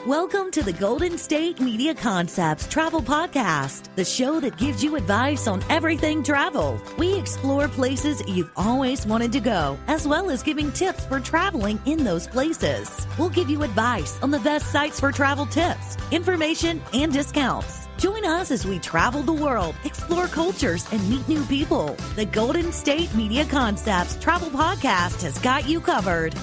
Welcome to the Golden State Media Concepts Travel Podcast, the show that gives you advice on everything travel. We explore places you've always wanted to go, as well as giving tips for traveling in those places. We'll give you advice on the best sites for travel tips, information, and discounts. Join us as we travel the world, explore cultures, and meet new people. The Golden State Media Concepts Travel Podcast has got you covered.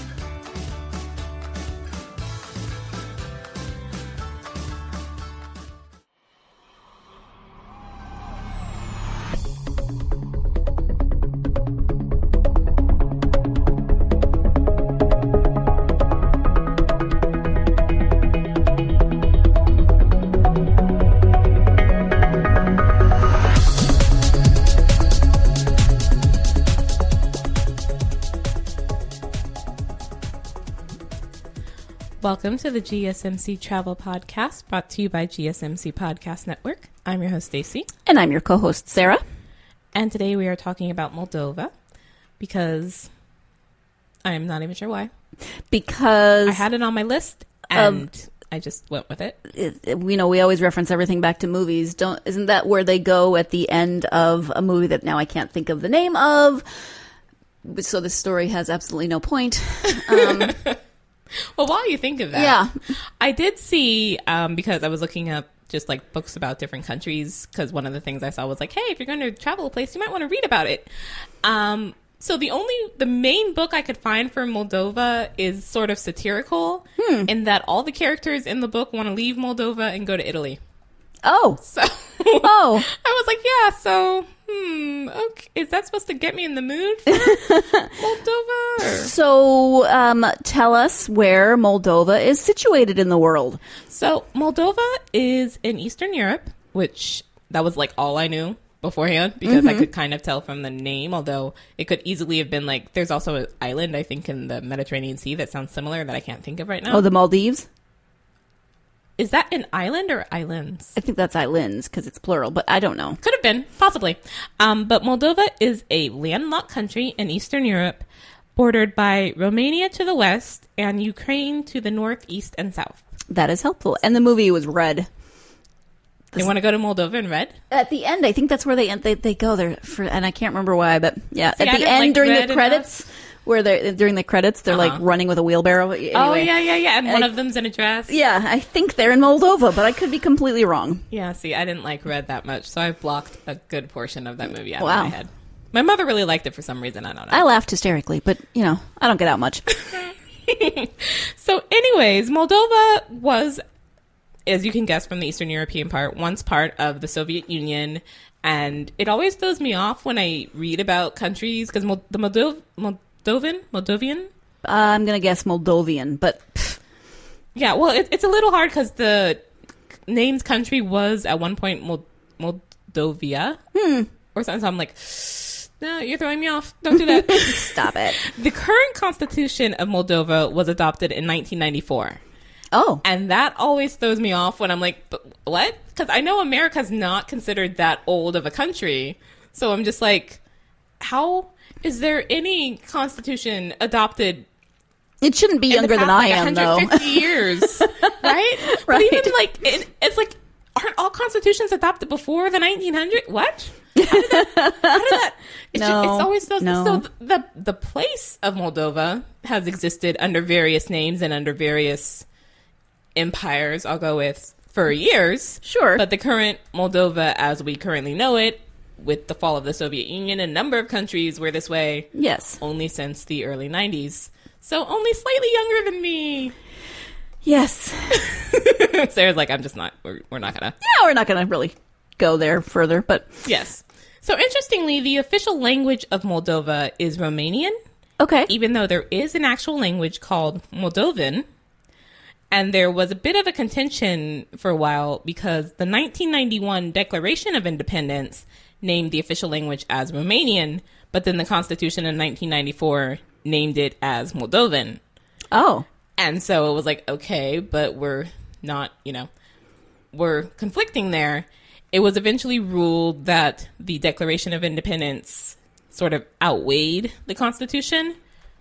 Welcome to the GSMC Travel Podcast, brought to you by GSMC Podcast Network. I'm your host, Staci. And I'm your co-host, Sarah. And today we are talking about Moldova, because I'm not even sure why. Because I had it on my list, and I just went with it. We always reference everything back to movies. Isn't that where they go at the end of a movie that now I can't think of the name of? So this story has absolutely no point. Well, while you think of that, yeah. I did see, because I was looking up just like books about different countries, because one of the things I saw was like, hey, if you're going to travel a place, you might want to read about it. So the main book I could find for Moldova is sort of satirical in that all the characters in the book want to leave Moldova and go to Italy. Oh. So I was like, yeah, so okay, is that supposed to get me in the mood for Moldova? So tell us where Moldova is situated in the world. So Moldova is in Eastern Europe, which that was like all I knew beforehand, because I could kind of tell from the name, although it could easily have been like, there's also an island, I think, in the Mediterranean Sea that sounds similar that I can't think of right now. Oh, the Maldives? Is that an island or islands? I think that's islands because it's plural, but I don't know. Could have been, possibly. But Moldova is a landlocked country in Eastern Europe, bordered by Romania to the west and Ukraine to the north, east, and south. That is helpful. And the movie was red. They want to go to Moldova in red? At the end, I think that's where they go there, and I can't remember why, but yeah. See, at the end, during the credits... Where during the credits, they're like running with a wheelbarrow. Anyway. Oh, yeah. And one of them's in a dress. Yeah, I think they're in Moldova, but I could be completely wrong. Yeah, see, I didn't like red that much, so I've blocked a good portion of that movie out of my head. My mother really liked it for some reason, I don't know. I laughed hysterically, but, I don't get out much. So anyways, Moldova was, as you can guess from the Eastern European part, once part of the Soviet Union. And it always throws me off when I read about countries, because the Moldovan? I'm going to guess Moldovan, but... Yeah, well, it's a little hard because the name's country was at one point Moldovia. Or something, so I'm like, no, you're throwing me off. Don't do that. Stop it. The current constitution of Moldova was adopted in 1994. Oh. And that always throws me off when I'm like, but what? Because I know America's not considered that old of a country. So I'm just like, how... Is there any constitution adopted? It shouldn't be younger than I am, 150 years, right? Right. But even it's like, aren't all constitutions adopted before the 1900s? What? How did that? It's always so. So the place of Moldova has existed under various names and under various empires. I'll go with for years, sure. But the current Moldova, as we currently know it, with the fall of the Soviet Union, a number of countries were this way. Yes. Only since the early 90s. So only slightly younger than me. Yes. Sarah's like, I'm just not, we're not going to. Yeah, we're not going to really go there further, but. Yes. So interestingly, the official language of Moldova is Romanian. Okay. Even though there is an actual language called Moldovan. And there was a bit of a contention for a while because the 1991 Declaration of Independence named the official language as Romanian, but then the Constitution in 1994 named it as Moldovan. Oh. And so it was like, okay, but we're not, we're conflicting there. It was eventually ruled that the Declaration of Independence sort of outweighed the Constitution.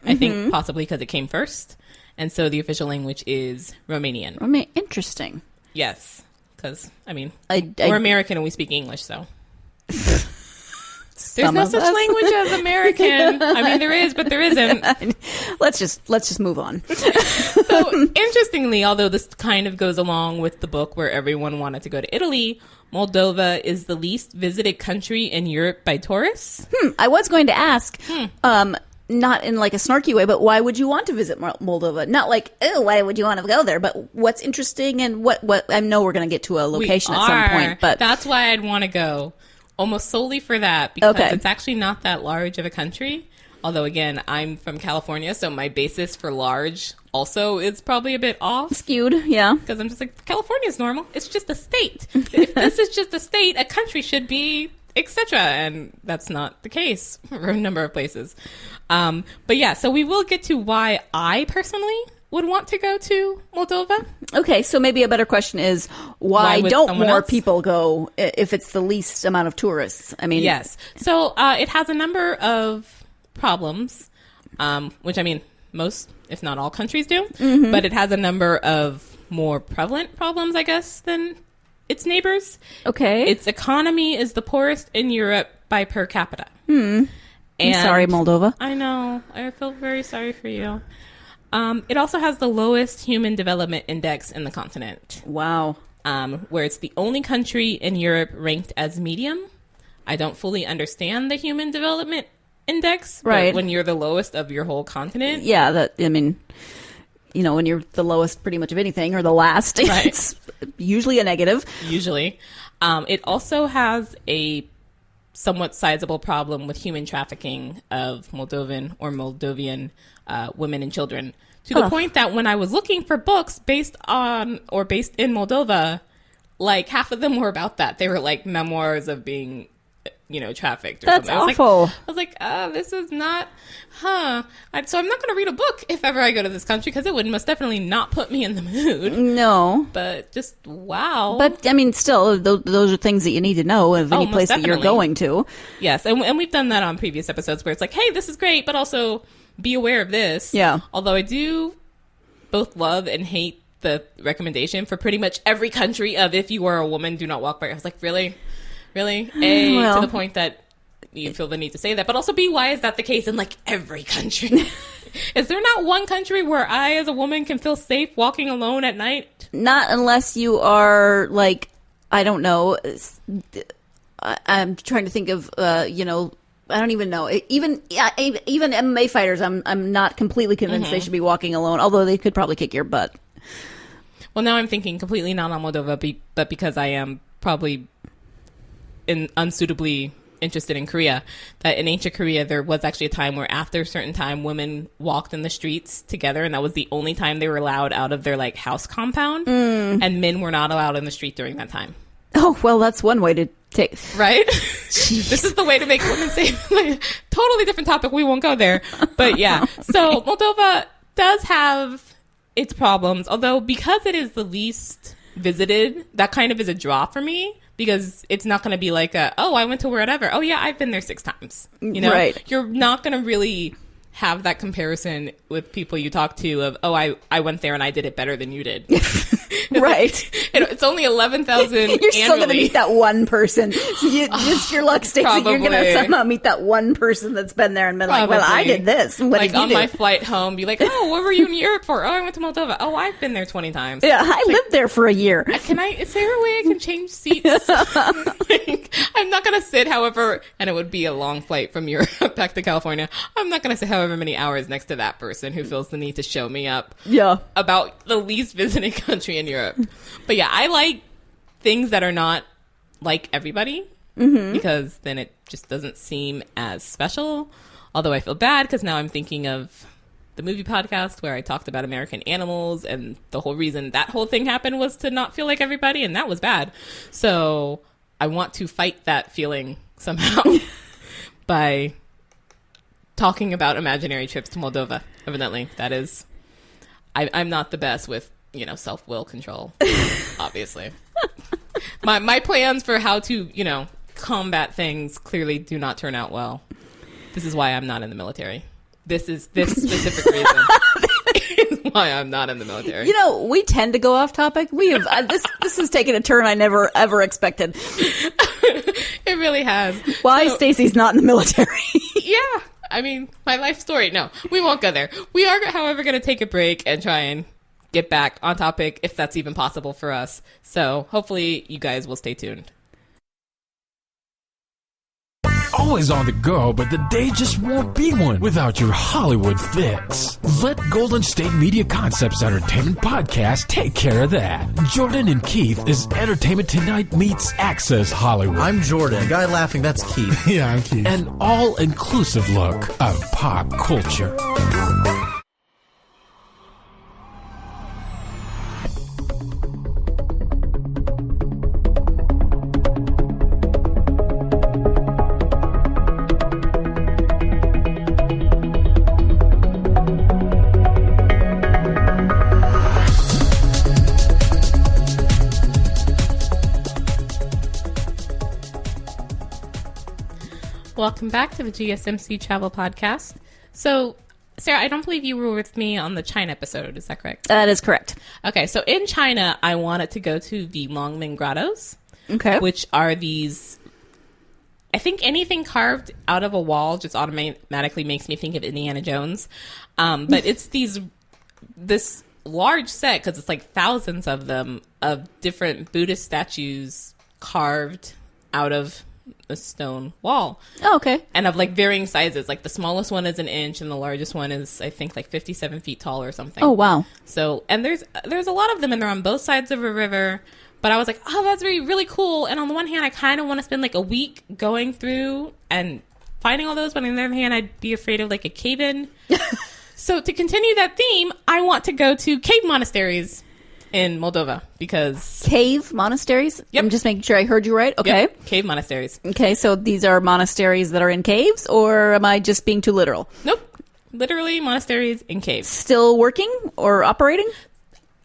I think possibly because it came first. And so the official language is Romanian. Interesting. Yes. Because, I mean, we're American and we speak English, so. There's no such language as American. I mean, there is, but there isn't. Let's just move on. So, interestingly, although this kind of goes along with the book where everyone wanted to go to Italy, Moldova is the least visited country in Europe by tourists. I was going to ask, not in like a snarky way, but why would you want to visit Moldova? Not like, oh, why would you want to go there? But what's interesting and what I know we're going to get to a location at some point, but that's why I'd want to go. Almost solely for that, because it's actually not that large of a country. Although, again, I'm from California, so my basis for large also is probably a bit off. Skewed, yeah. Because I'm just like, California's normal. It's just a state. If this is just a state, a country should be, etc. And that's not the case for a number of places. But yeah, so we will get to why I personally would want to go to Moldova. Okay, so maybe a better question is why don't more people go if it's the least amount of tourists? I mean, yes. So it has a number of problems, which I mean most, if not all, countries do. Mm-hmm. But it has a number of more prevalent problems, I guess, than its neighbors. Okay, its economy is the poorest in Europe by per capita. I'm sorry, Moldova. I know. I feel very sorry for you. It also has the lowest human development index in the continent. Wow. Where it's the only country in Europe ranked as medium. I don't fully understand the human development index, right? But when you're the lowest of your whole continent. Yeah, when you're the lowest pretty much of anything or the last, right. It's usually a negative. Usually. It also has a somewhat sizable problem with human trafficking of Moldovan women and children, to the point that when I was looking for books based in Moldova, like half of them were about that. They were like memoirs of being, trafficked. Or That's something. awful. I was like, this is not, so I'm not going to read a book if ever I go to this country because it would most definitely not put me in the mood. No. But just, wow. But, I mean, still, those are things that you need to know of any place that you're going to. Yes, and we've done that on previous episodes where it's like, hey, this is great, but also be aware of this. Yeah. Although I do both love and hate the recommendation for pretty much every country of if you are a woman, do not walk by. I was like, really? To the point that you feel the need to say that. But also B, why is that the case in like every country? Is there not one country where I as a woman can feel safe walking alone at night? Not unless you are like, I don't know. I'm trying to think of, I don't even know. Even MMA fighters, I'm not completely convinced they should be walking alone, although they could probably kick your butt. Well, now I'm thinking completely not on Moldova, but because I am probably unsuitably interested in Korea, that in ancient Korea, there was actually a time where after a certain time, women walked in the streets together, and that was the only time they were allowed out of their like house compound, and men were not allowed in the street during that time. Oh, well, that's one way to take... Right? This is the way to make women safe. Totally different topic. We won't go there. But yeah. So Moldova does have its problems, although because it is the least visited, that kind of is a draw for me. Because it's not going to be like I went to wherever. Oh, yeah, I've been there 6 times. Right. You're not going to really have that comparison with people you talk to of, I went there and I did it better than you did. Right. It's only 11,000 You're still going to meet that one person. Just your luck, Stacy. You're going to somehow meet that one person that's been there and been like, well, I did this. What did you on do? my flight home, be like, oh, what were you in Europe for? Oh, I went to Moldova. Oh, I've been there 20 times. Yeah, I lived there for a year. Is there a way I can change seats? I'm not going to sit, however, and it would be a long flight from Europe back to California. I'm not going to sit however many hours next to that person who feels the need to show me up about the least visited country in Europe. But yeah, I like things that are not like everybody because then it just doesn't seem as special. Although I feel bad because now I'm thinking of the movie podcast where I talked about American animals, and the whole reason that whole thing happened was to not feel like everybody, and that was bad. So I want to fight that feeling somehow by talking about imaginary trips to Moldova. Evidently, that is, I'm not the best with, self-will control, obviously. My plans for how to, combat things clearly do not turn out well. This is why I'm not in the military. This specific reason is why why I'm not in the military. You know, we tend to go off topic. We have this has taken a turn I never ever expected. It really has. Why Stacy's not in the military? Yeah, I mean, my life story. No, we won't go there. We are, however, going to take a break and try and get back on topic if that's even possible for us. So hopefully you guys will stay tuned. Always on the go, but the day just won't be one without your Hollywood fix. Let Golden State Media Concepts Entertainment Podcast take care of that. Jordan and Keith is Entertainment Tonight meets Access Hollywood. I'm Jordan. The guy laughing, that's Keith. Yeah, I'm Keith. An all-inclusive look of pop culture. Welcome back to the GSMC Travel Podcast. So, Sarah, I don't believe you were with me on the China episode. Is that correct? That is correct. Okay, so in China, I wanted to go to the Longming Grottos, Okay. which are these... I think anything carved out of a wall just automatically makes me think of Indiana Jones. But it's this large set, because it's like thousands of them, of different Buddhist statues carved out of a stone wall. Oh, okay. And of like varying sizes. Like the smallest one is an inch and the largest one is, I think, like 57 feet tall or something. Oh, wow. So, and there's a lot of them and they're on both sides of a river. But I was like, oh, that's really cool. And on the one hand, I kind of want to spend like a week going through and finding all those. But on the other hand, I'd be afraid of like a cave-in. So to continue that theme, I want to go to cave monasteries in Moldova because... Cave monasteries? Yep. I'm just making sure I heard you right. Okay. Yep, cave monasteries. Okay, so these are monasteries that are in caves, or am I just being too literal? Nope. Literally monasteries in caves. Still working or operating?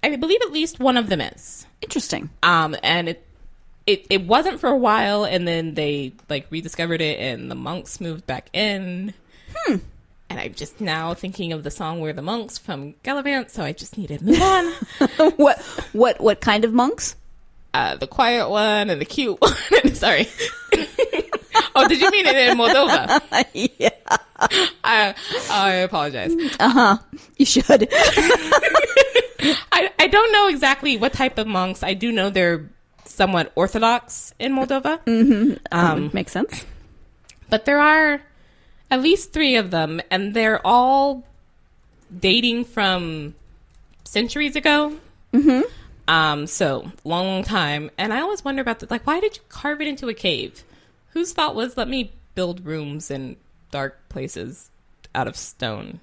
I believe at least one of them is. Interesting. And it wasn't for a while, and then they like rediscovered it, and the monks moved back in. And I'm just now thinking of the song "We're the Monks" from Gallivant, so I just need to move on. What kind of monks? The quiet one and the cute one. Sorry. Oh, did you mean it in Moldova? Yeah. I apologize. You should. I don't know exactly what type of monks. I do know they're somewhat Orthodox in Moldova. Makes sense. But there are at least 3 of them, and they're all dating from centuries ago. So long time. And I always wonder about like, why did you carve it into a cave? Whose thought was, let me build rooms in dark places out of stone?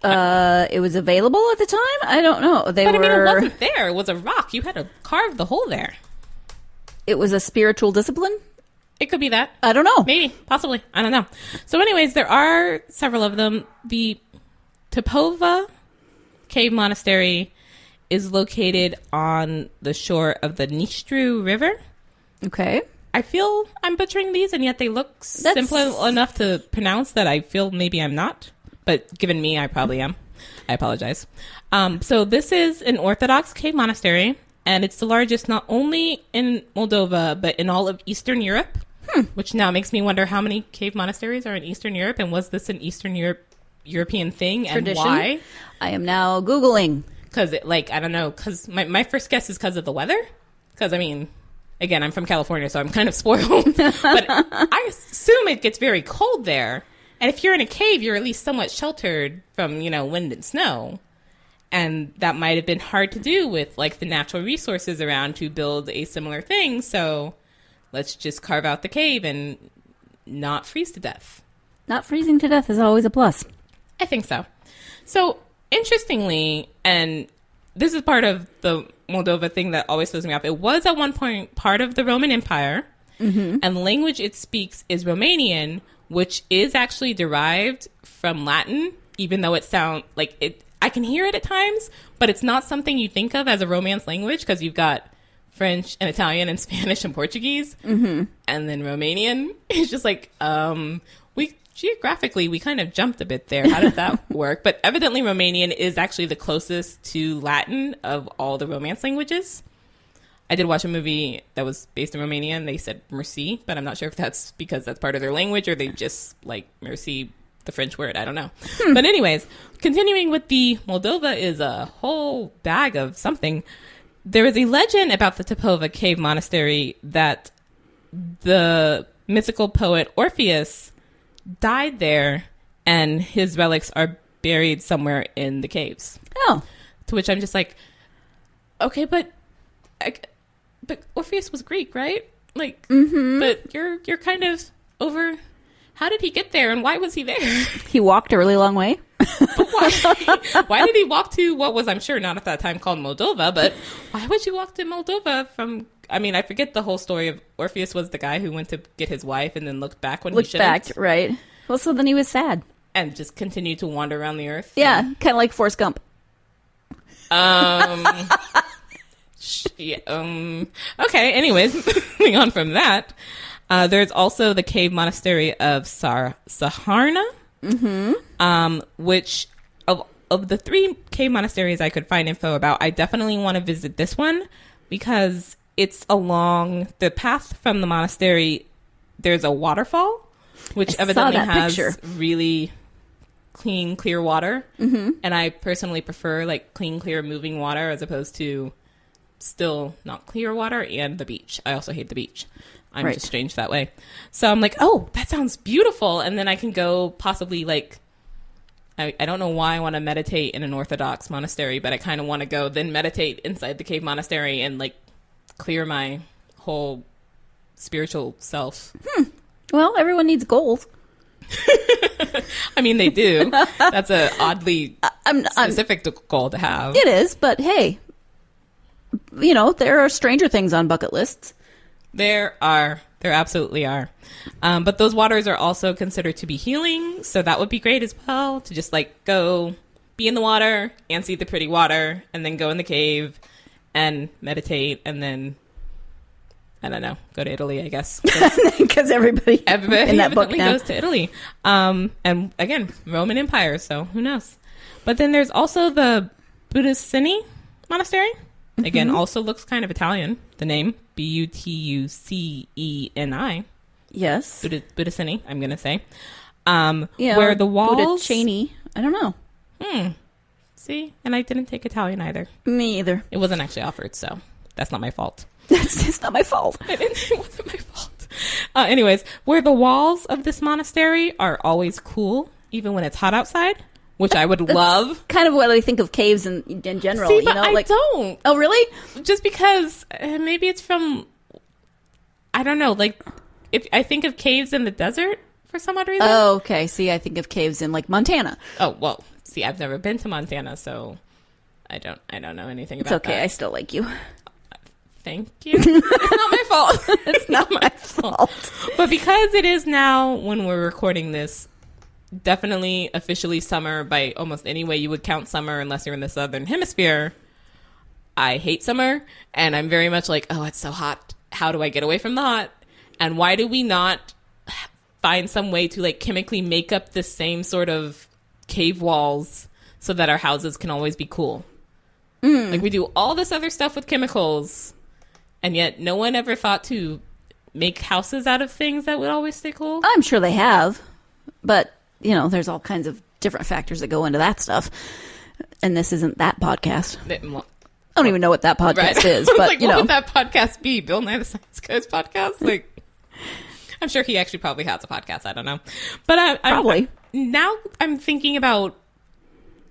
It was available at the time? I don't know. But I mean, it wasn't there. It was a rock. You had to carve the hole there. It was a spiritual discipline? It could be that. I don't know. Maybe. Possibly. I don't know. So anyways, there are several of them. The Tipova Cave Monastery is located on the shore of the Nistru River. Okay. I feel I'm butchering these, and yet they look simple enough to pronounce that I feel maybe I'm not. But given me, I probably am. I apologize. So this is an Orthodox cave monastery, and it's the largest not only in Moldova, but in all of Eastern Europe, which now makes me wonder how many cave monasteries are in Eastern Europe, and was this an Eastern European thing, Tradition? And why? I am now Googling. Because, I don't know, because my first guess is because of the weather. Because, I mean, again, I'm from California, so I'm kind of spoiled. But I assume it gets very cold there. And if you're in a cave, you're at least somewhat sheltered from, wind and snow. And that might have been hard to do with, the natural resources around to build a similar thing. So let's just carve out the cave and not freeze to death. Not freezing to death is always a plus. I think so. So, interestingly, and this is part of the Moldova thing that always throws me off, it was at one point part of the Roman Empire, and the language it speaks is Romanian, which is actually derived from Latin, even though it sounds like it. I can hear it at times, but it's not something you think of as a Romance language because you've got French and Italian and Spanish and Portuguese, and then Romanian is just we geographically, we kind of jumped a bit there. How did that work? But evidently Romanian is actually the closest to Latin of all the Romance languages. I did watch a movie that was based in Romania, and they said merci, but I'm not sure if that's because that's part of their language or they just like merci, the French word. I don't know. But anyways, continuing with the Moldova is a whole bag of something. There is a legend about the Tipova Cave Monastery that the mythical poet Orpheus died there, and his relics are buried somewhere in the caves. Oh. To which I'm just like, okay, but Orpheus was Greek, right? Like, but you're kind of over. How did he get there, and why was he there? He walked a really long way. But why did he walk to what was, I'm sure, not at that time called Moldova, but why would you walk to Moldova from, I mean, I forget the whole story of Orpheus was the guy who went to get his wife and then looked back when he shouldn't. Looked back, right. Well, so then he was sad. And just continued to wander around the earth. Yeah, kind of like Forrest Gump. Okay, anyways, moving on from that. There's also the cave monastery of Saharna, which of the 3 cave monasteries I could find info about, I definitely want to visit this one because it's along the path from the monastery. There's a waterfall, which evidently has really clean, clear water. And I personally prefer like clean, clear, moving water as opposed to still not clear water and the beach. I also hate the beach. I'm just strange that way. So I'm like, oh, that sounds beautiful. And then I can go possibly like, I don't know why I want to meditate in an Orthodox monastery, but I kind of want to go then meditate inside the cave monastery and like clear my whole spiritual self. Well, everyone needs goals. I mean, they do. That's a oddly specific goal to have. It is, but hey, you know, there are stranger things on bucket lists. There absolutely are. But those waters are also considered to be healing. So that would be great as well, to just like go be in the water and see the pretty water and then go in the cave and meditate and then, I don't know, go to Italy, I guess. Because everybody in that book now goes to Italy. And again, Roman Empire, so who knows? But then there's also the Buddhacini Monastery. Again, also looks kind of Italian. The name, Butuceni. Yes. Buddhacini, I'm going to say. Where the walls... Buddhacini. I don't know. See? And I didn't take Italian either. Me either. It wasn't actually offered, so that's not my fault. It's not my fault. It wasn't my fault. Anyways, where the walls of this monastery are always cool, even when it's hot outside, which I would love. Kind of what I think of caves in general. See, but I don't. Oh, really? Just because maybe it's from, I don't know, like, if I think of caves in the desert for some odd reason. Oh, okay. See, I think of caves in, like, Montana. Oh, well, see, I've never been to Montana, so I don't know anything about that. It's okay. I still like you. Thank you. It's not my fault. It's not my fault. But because it is now, when we're recording this, definitely officially summer by almost any way you would count summer unless you're in the southern hemisphere. I hate summer, and I'm very much like, oh, it's so hot. How do I get away from the hot? And why do we not find some way to like chemically make up the same sort of cave walls so that our houses can always be cool? Like we do all this other stuff with chemicals, and yet no one ever thought to make houses out of things that would always stay cool. I'm sure they have, but you know, there's all kinds of different factors that go into that stuff. And this isn't that podcast. I don't even know what that podcast is, but like, you know. What would that podcast be? Bill Nye the Science Guy's podcast? Like, I'm sure he actually probably has a podcast. I don't know. But probably. Now I'm thinking about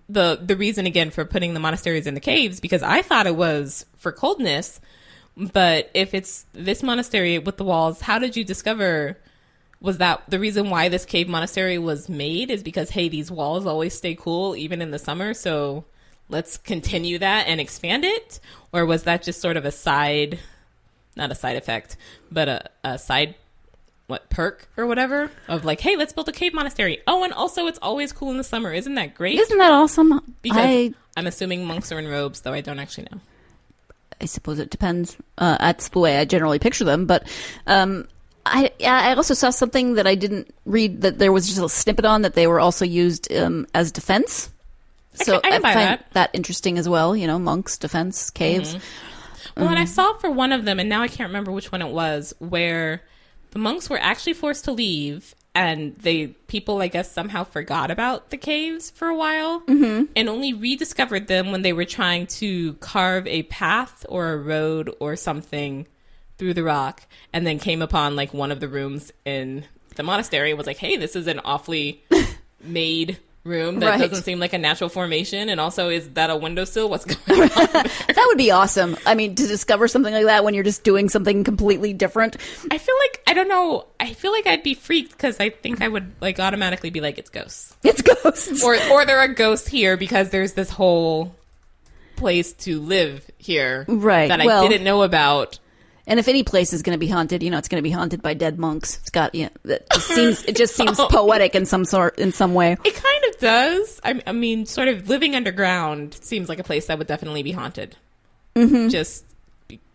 the reason again for putting the monasteries in the caves, because I thought it was for coldness. But if it's this monastery with the walls, how did you discover? Was that the reason why this cave monastery was made? Is because, hey, these walls always stay cool even in the summer, so let's continue that and expand it? Or was that just sort of a side, not a side effect, but a side, perk or whatever? Of like, hey, let's build a cave monastery. Oh, and also it's always cool in the summer. Isn't that great? Isn't that awesome? Because I'm assuming monks are in robes, though I don't actually know. I suppose it depends. That's the way I generally picture them, but I also saw something that I didn't read, that there was just a snippet on, that they were also used as defense. So I can buy find that interesting as well. Monks, defense, caves. Mm-hmm. Well, and I saw for one of them, and now I can't remember which one it was, where the monks were actually forced to leave, and people, I guess, somehow forgot about the caves for a while, and only rediscovered them when they were trying to carve a path or a road or something through the rock, and then came upon like one of the rooms in the monastery and was like, hey, this is an awfully made room that doesn't seem like a natural formation, and also, is that a windowsill? What's going on there? That would be awesome. I mean, to discover something like that when you're just doing something completely different. I feel like, I don't know, I feel like I'd be freaked, because I think I would like automatically be like, it's ghosts. It's ghosts. Or there are ghosts here because there's this whole place to live here that I didn't know about. And if any place is going to be haunted, it's going to be haunted by dead monks. It's got, it just seems poetic in some way. It kind of does. I mean, sort of living underground seems like a place that would definitely be haunted. Mm-hmm. Just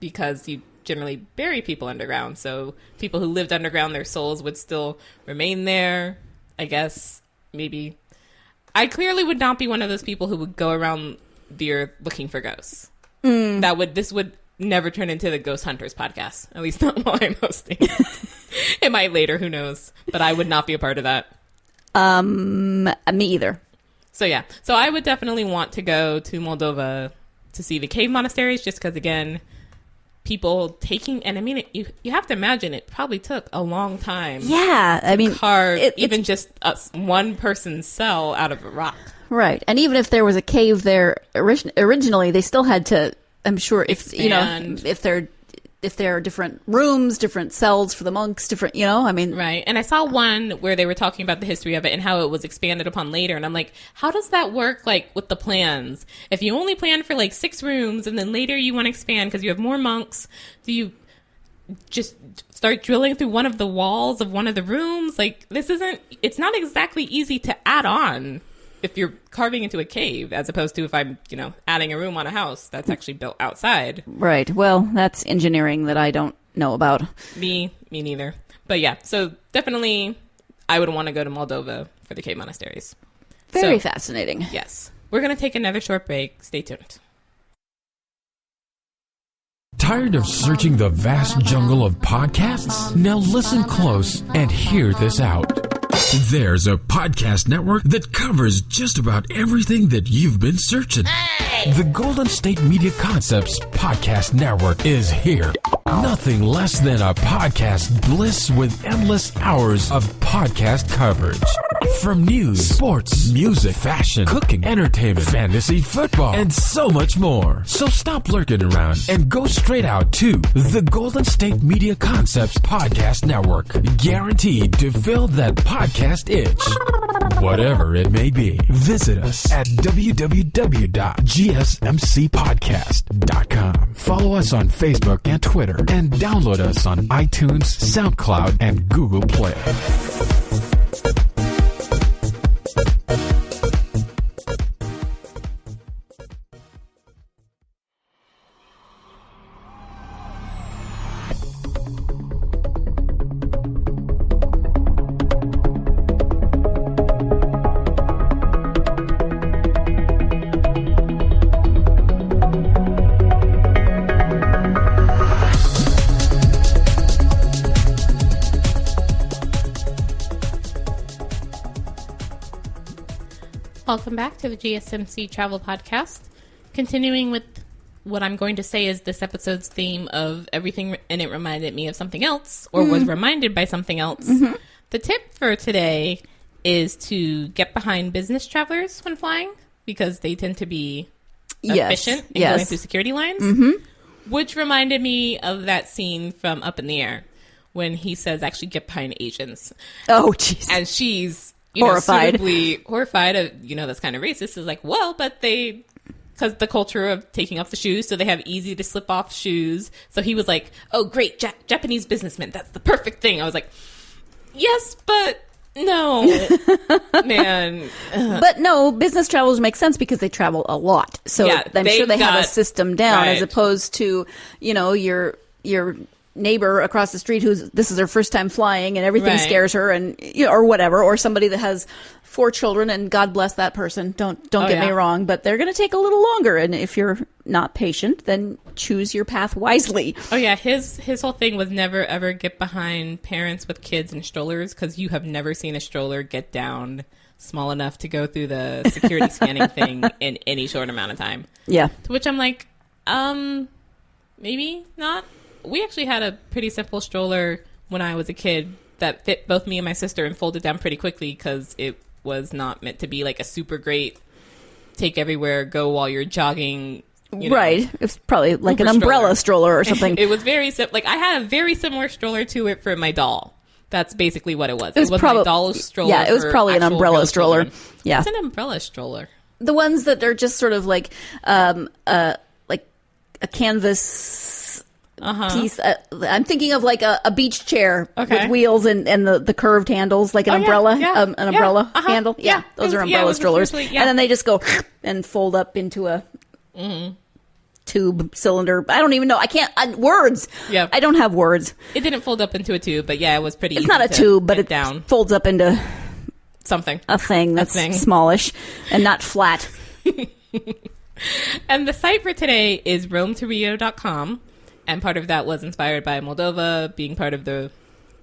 because you generally bury people underground. So people who lived underground, their souls would still remain there. I guess, maybe. I clearly would not be one of those people who would go around the earth looking for ghosts. This would never turn into the Ghost Hunters podcast, at least not while I'm hosting. It might later, who knows, but I would not be a part of that. Me either. So yeah, so I would definitely want to go to Moldova to see the cave monasteries, just because, again, people taking, and I mean, you have to imagine it probably took a long time. Yeah, I mean, carve even just one person's cell out of a rock. Right, and even if there was a cave there originally, they still had to, I'm sure, if there are different rooms, different cells for the monks, different, Right. And I saw one where they were talking about the history of it and how it was expanded upon later. And I'm like, how does that work, like, with the plans? If you only plan for, like, 6 rooms and then later you want to expand because you have more monks, do you just start drilling through one of the walls of one of the rooms? Like, it's not exactly easy to add on if you're carving into a cave, as opposed to if I'm, adding a room on a house that's actually built outside. Right. Well, that's engineering that I don't know about. Me neither. But yeah, so definitely I would want to go to Moldova for the cave monasteries. Very fascinating. Yes. We're going to take another short break. Stay tuned. Tired of searching the vast jungle of podcasts? Now listen close and hear this out. There's a podcast network that covers just about everything that you've been searching. Hey! The Golden State Media Concepts Podcast Network is here. Nothing less than a podcast bliss with endless hours of podcast coverage. From news, sports, music, fashion, cooking, entertainment, fantasy, football, and so much more. So stop lurking around and go straight out to the Golden State Media Concepts Podcast Network. Guaranteed to fill that podcast itch. Whatever it may be. Visit us at www.gsmcpodcast.com. Follow us on Facebook and Twitter, and download us on iTunes, SoundCloud, and Google Play. Welcome back to the GSMC Travel Podcast. Continuing with what I'm going to say is this episode's theme of everything, and it reminded me of something else, or was reminded by something else. Mm-hmm. The tip for today is to get behind business travelers when flying, because they tend to be efficient in going through security lines, which reminded me of that scene from Up in the Air when he says, actually get behind Asians. Oh, jeez. And she's horrified. Horrified of, that's kind of racist. Is like, well, but because the culture of taking off the shoes, so they have easy to slip off shoes. So he was like, oh, great, Japanese businessman, that's the perfect thing. I was like, yes, but no, man. But no, business travelers make sense because they travel a lot. So I'm sure they have a system down, as opposed to, your neighbor across the street this is her first time flying and everything Right. scares her, and or whatever, or somebody that has 4 children, and God bless that person. Don't get me yeah. wrong, but they're going to take a little longer, and if you're not patient, then choose your path wisely. Oh yeah, his whole thing was never ever get behind parents with kids in strollers, because you have never seen a stroller get down small enough to go through the security scanning thing in any short amount of time. Yeah. To which I'm like, maybe not. We actually had a pretty simple stroller when I was a kid that fit both me and my sister and folded down pretty quickly, because it was not meant to be like a super great take everywhere, go while you're jogging. Right. It's probably like an Uber umbrella stroller or something. It was very like I had a very similar stroller to it for my doll. That's basically what it was. It was my doll's stroller. Yeah, it was for probably an actual umbrella real stroller. children. Yeah. It's an umbrella stroller. The ones that are just sort of like a canvas piece. I'm thinking of like a beach chair Okay. with wheels and the curved handles, like an umbrella, yeah, an umbrella uh-huh, handle. Yeah, those are umbrella strollers. yeah. And then they just go and fold up into a tube cylinder. I don't even know. I can't words. Yeah. I don't have words. It didn't fold up into a tube, but yeah, it was pretty. It's easy not a to tube, but get it down folds up into something. a thing that's thing. smallish and not flat. And the site for today is RomeToRio.com. And part of that was inspired by Moldova being part of the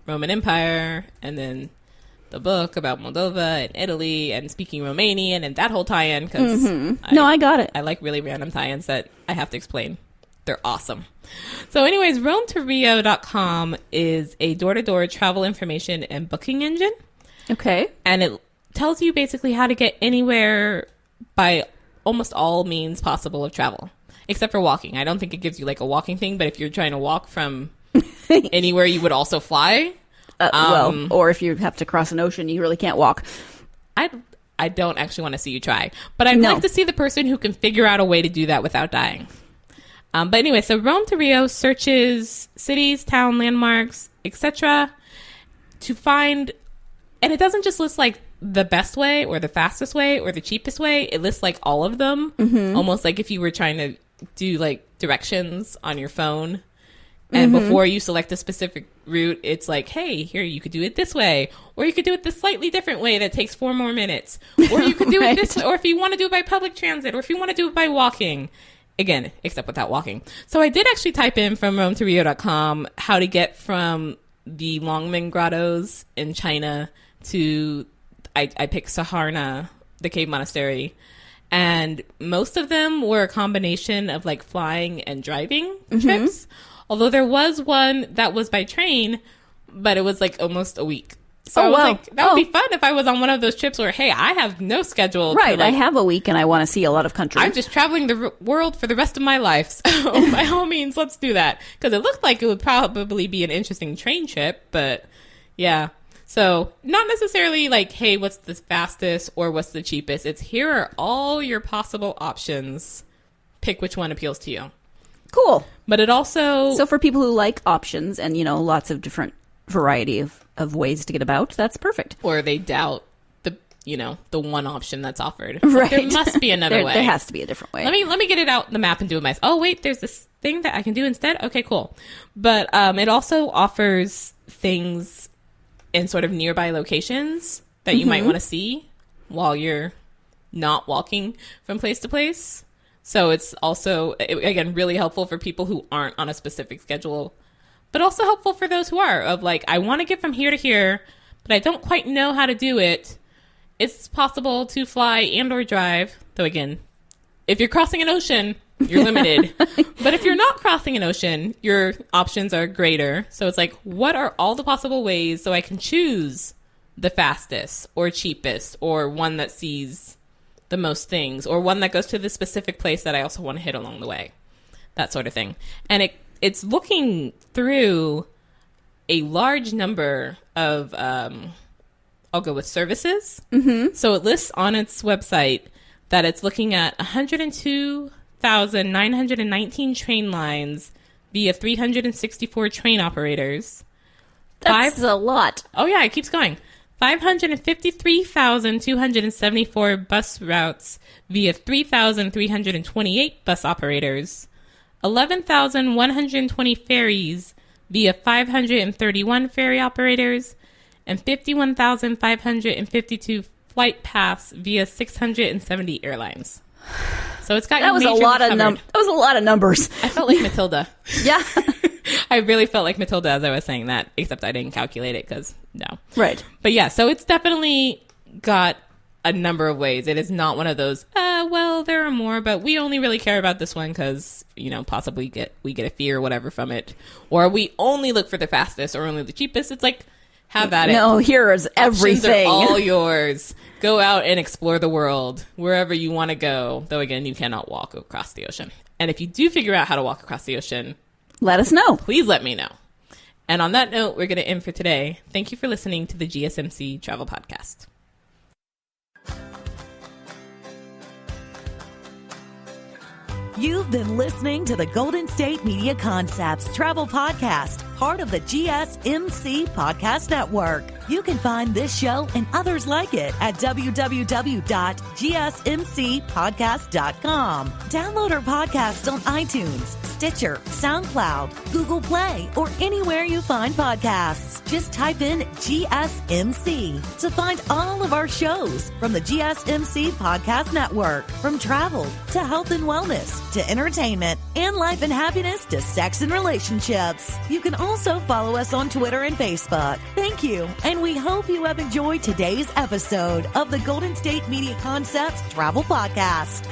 Roman Empire, and then the book about Moldova and Italy and speaking Romanian and that whole tie-in. Because No, I got it. I like really random tie-ins that I have to explain. They're awesome. So anyways, RomeToRio.com is a door-to-door travel information and booking engine. Okay. And it tells you basically how to get anywhere by almost all means possible of travel, except for walking. I don't think it gives you like a walking thing, but if you're trying to walk from anywhere, you would also fly. Well, or if you have to cross an ocean, you really can't walk. I don't actually want to see you try, but I'd No. like to see the person who can figure out a way to do that without dying. But anyway, so Rome to Rio searches cities, town, landmarks, etc. to find, and it doesn't just list like the best way or the fastest way or the cheapest way. It lists like all of them, almost like if you were trying to do like directions on your phone. And before you select a specific route, it's like, hey, here, you could do it this way, or you could do it this slightly different way that takes 4 more minutes, or you could do it this way, or if you want to do it by public transit, or if you want to do it by walking. Again, except without walking. So I did actually type in from RomeToRio.com how to get from the Longmen Grottos in China to, I picked Saharna, the cave monastery. And most of them were a combination of like flying and driving trips. Although there was one that was by train, but it was like almost a week. So I was like, that would be fun if I was on one of those trips where, hey, I have no schedule. Right. To, like, I have a week and I want to see a lot of country. I'm just traveling the world for the rest of my life. So by all means, let's do that. Because it looked like it would probably be an interesting train trip. But yeah. So not necessarily like, hey, what's the fastest or what's the cheapest? It's here are all your possible options. Pick which one appeals to you. Cool. But it also... So for people who like options and, lots of different variety of ways to get about, that's perfect. Or they doubt the one option that's offered. Right. There must be another way. There has to be a different way. Let me get it out the map and do it myself. Oh, wait, there's this thing that I can do instead? Okay, cool. But it also offers things in sort of nearby locations that you might want to see while you're not walking from place to place. So it's also, again, really helpful for people who aren't on a specific schedule, but also helpful for those who are, of like, I want to get from here to here, but I don't quite know how to do it. It's possible to fly and or drive, though again, if you're crossing an ocean, you're limited. But if you're not crossing an ocean, your options are greater. So it's like, what are all the possible ways so I can choose the fastest or cheapest or one that sees the most things, or one that goes to the specific place that I also want to hit along the way, that sort of thing. And it's looking through a large number of, I'll go with services. So it lists on its website that it's looking at 102,919 train lines via 364 train operators. That's a lot. Oh yeah, it keeps going. 553,274 bus routes via 3,328 bus operators, 11,120 ferries via 531 ferry operators and 51,552 flight paths via 670 airlines. So it's got that was a lot of that was a lot of numbers. I felt like Matilda. Yeah. I really felt like Matilda as I was saying that, except I didn't calculate it because no. Right. But yeah, so it's definitely got a number of ways. It is not one of those, well, there are more, but we only really care about this one because, you know, possibly we get a fee or whatever from it. Or we only look for the fastest or only the cheapest. It's like, have at it. No, here is everything. Options are all yours. Go out and explore the world wherever you want to go. Though, again, you cannot walk across the ocean. And if you do figure out how to walk across the ocean, let us know. Please let me know. And on that note, we're going to end for today. Thank you for listening to the GSMC Travel Podcast. You've been listening to the Golden State Media Concepts Travel Podcast, part of the GSMC Podcast Network. You can find this show and others like it at www.gsmcpodcast.com. Download our podcast on iTunes, Stitcher, SoundCloud, Google Play, or anywhere you find podcasts. Just type in GSMC to find all of our shows from the GSMC Podcast Network. From travel to health and wellness to entertainment and life and happiness to sex and relationships. You can also follow us on Twitter and Facebook. Thank you, and we hope you have enjoyed today's episode of the Golden State Media Concepts Travel Podcast.